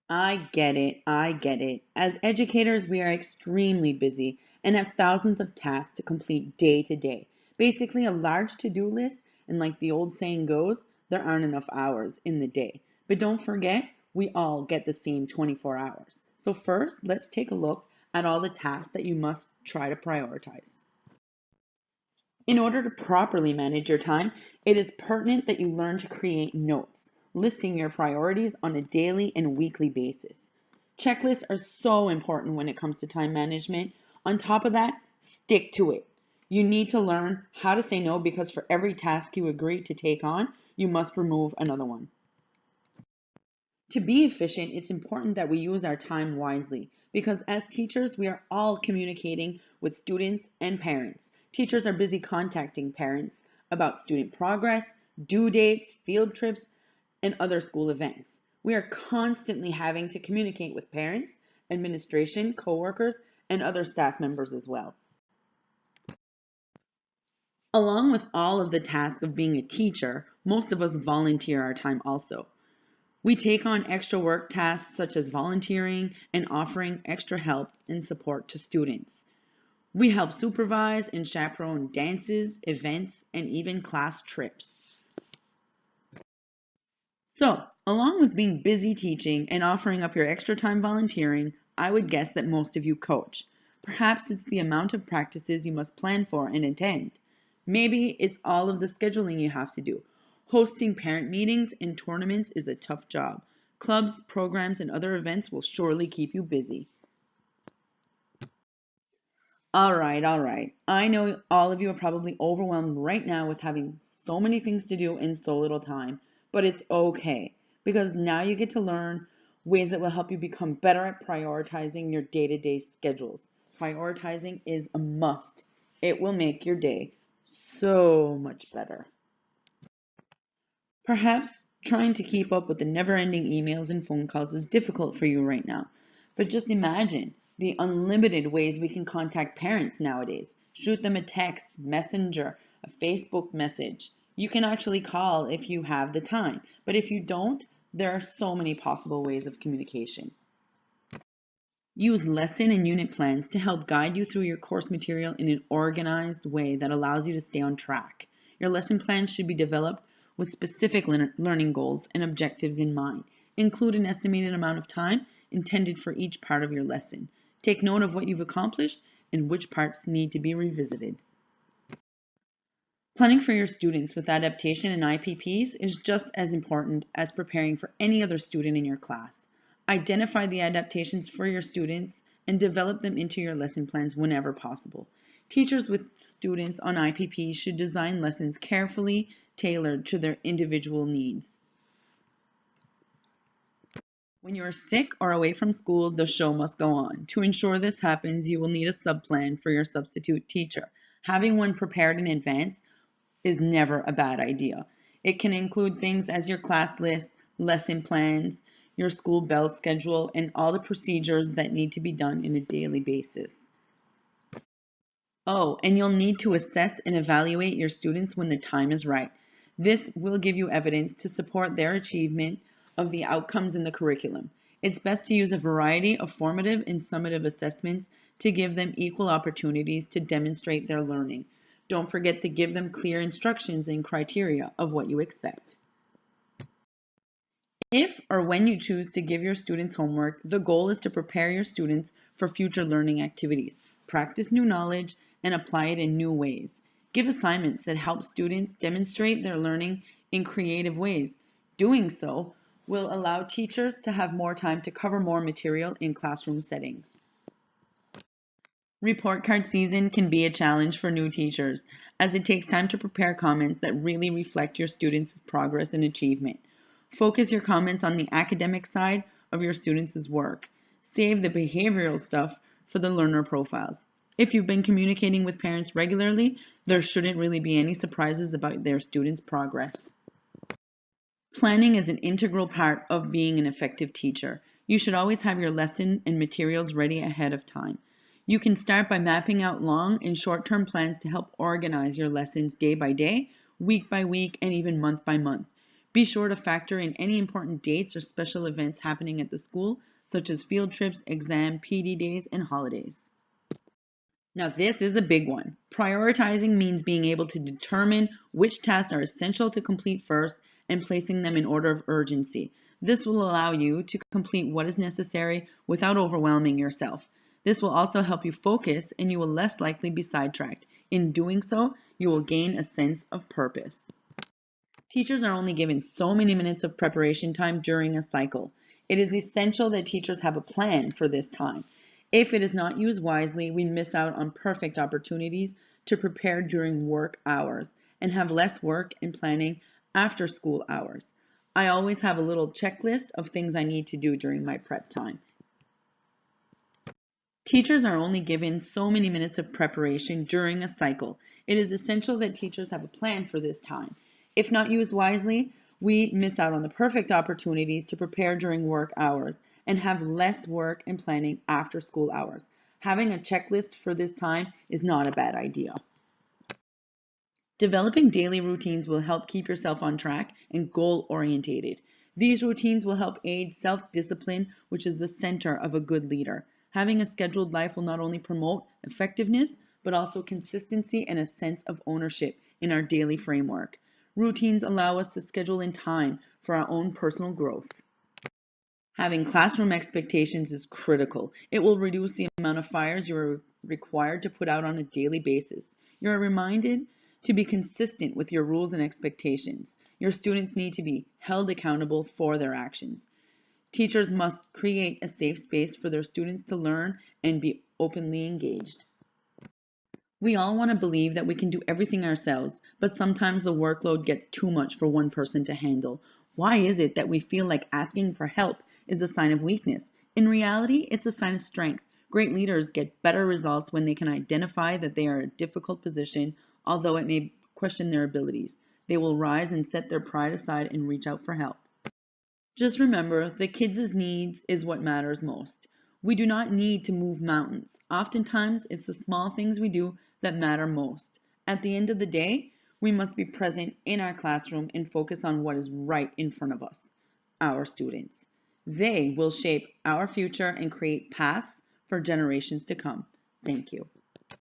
I get it. I get it. As educators, we are extremely busy and have thousands of tasks to complete day to day. Basically, a large to do list, and like the old saying goes, there aren't enough hours in the day. But don't forget, we all get the same 24 hours. So, first, let's take a look at all the tasks that you must try to prioritize. In order to properly manage your time, it is pertinent that you learn to create notes, listing your priorities on a daily and weekly basis. Checklists are so important when it comes to time management. On top of that, stick to it. You need to learn how to say no because for every task you agree to take on, you must remove another one. To be efficient, it's important that we use our time wisely because as teachers, we are all communicating with students and parents. Teachers are busy contacting parents about student progress, due dates, field trips, and other school events. We are constantly having to communicate with parents, administration, coworkers, and other staff members as well. Along with all of the tasks of being a teacher, most of us volunteer our time also. We take on extra work tasks such as volunteering and offering extra help and support to students. We help supervise and chaperone dances, events, and even class trips. So, along with being busy teaching and offering up your extra time volunteering, I would guess that most of you coach. Perhaps it's the amount of practices you must plan for and attend. Maybe it's all of the scheduling you have to do. Hosting parent meetings and tournaments is a tough job. Clubs, programs, and other events will surely keep you busy. All right, all right. I know all of you are probably overwhelmed right now with having so many things to do in so little time, but it's okay because now you get to learn ways that will help you become better at prioritizing your day-to-day schedules. Prioritizing is a must. It will make your day so much better. Perhaps trying to keep up with the never-ending emails and phone calls is difficult for you right now, but just imagine the unlimited ways we can contact parents nowadays. Shoot them a text, messenger, a Facebook message. You can actually call if you have the time, but if you don't, there are so many possible ways of communication. Use lesson and unit plans to help guide you through your course material in an organized way that allows you to stay on track. Your lesson plans should be developed with specific learning goals and objectives in mind. Include an estimated amount of time intended for each part of your lesson. Take note of what you've accomplished and which parts need to be revisited. Planning for your students with adaptation and IPPs is just as important as preparing for any other student in your class. Identify the adaptations for your students and develop them into your lesson plans whenever possible. Teachers with students on IPPs should design lessons carefully tailored to their individual needs. When you are sick or away from school, the show must go on. To ensure this happens, you will need a sub-plan for your substitute teacher. Having one prepared in advance is never a bad idea. It can include things as your class list, lesson plans, your school bell schedule, and all the procedures that need to be done on a daily basis. Oh, and you'll need to assess and evaluate your students when the time is right. This will give you evidence to support their achievement of the outcomes in the curriculum. It's best to use a variety of formative and summative assessments to give them equal opportunities to demonstrate their learning. Don't forget to give them clear instructions and criteria of what you expect. If or when you choose to give your students homework, the goal is to prepare your students for future learning activities, practice new knowledge, and apply it in new ways. Give assignments that help students demonstrate their learning in creative ways. Doing so will allow teachers to have more time to cover more material in classroom settings. Report card season can be a challenge for new teachers, as it takes time to prepare comments that really reflect your students' progress and achievement. Focus your comments on the academic side of your students' work. Save the behavioral stuff for the learner profiles. If you've been communicating with parents regularly, there shouldn't really be any surprises about their students' progress. Planning is an integral part of being an effective teacher. You should always have your lesson and materials ready ahead of time. You can start by mapping out long and short-term plans to help organize your lessons day by day, week by week, and even month by month. Be sure to factor in any important dates or special events happening at the school, such as field trips, exam, PD days, and holidays. Now, this is a big one. Prioritizing means being able to determine which tasks are essential to complete first and placing them in order of urgency. This will allow you to complete what is necessary without overwhelming yourself. This will also help you focus and you will less likely be sidetracked. In doing so, you will gain a sense of purpose. Teachers are only given so many minutes of preparation time during a cycle. It is essential that teachers have a plan for this time. If it is not used wisely, we miss out on perfect opportunities to prepare during work hours and have less work and planning after school hours. I always have a little checklist of things I need to do during my prep time. Teachers are only given so many minutes of preparation during a cycle. It is essential that teachers have a plan for this time. If not used wisely, we miss out on the perfect opportunities to prepare during work hours and have less work and planning after school hours. Having a checklist for this time is not a bad idea. Developing daily routines will help keep yourself on track and goal-orientated. These routines will help aid self-discipline, which is the center of a good leader. Having a scheduled life will not only promote effectiveness, but also consistency and a sense of ownership in our daily framework. Routines allow us to schedule in time for our own personal growth. Having classroom expectations is critical. It will reduce the amount of fires you are required to put out on a daily basis. You are reminded to be consistent with your rules and expectations. Your students need to be held accountable for their actions. Teachers must create a safe space for their students to learn and be openly engaged. We all want to believe that we can do everything ourselves, but sometimes the workload gets too much for one person to handle. Why is it that we feel like asking for help is a sign of weakness? In reality, it's a sign of strength. Great leaders get better results when they can identify that they are in a difficult position, although it may question their abilities. They will rise and set their pride aside and reach out for help. Just remember, the kids' needs is what matters most. We do not need to move mountains. Oftentimes, it's the small things we do that matter most. At the end of the day, we must be present in our classroom and focus on what is right in front of us, our students. They will shape our future and create paths for generations to come. Thank you.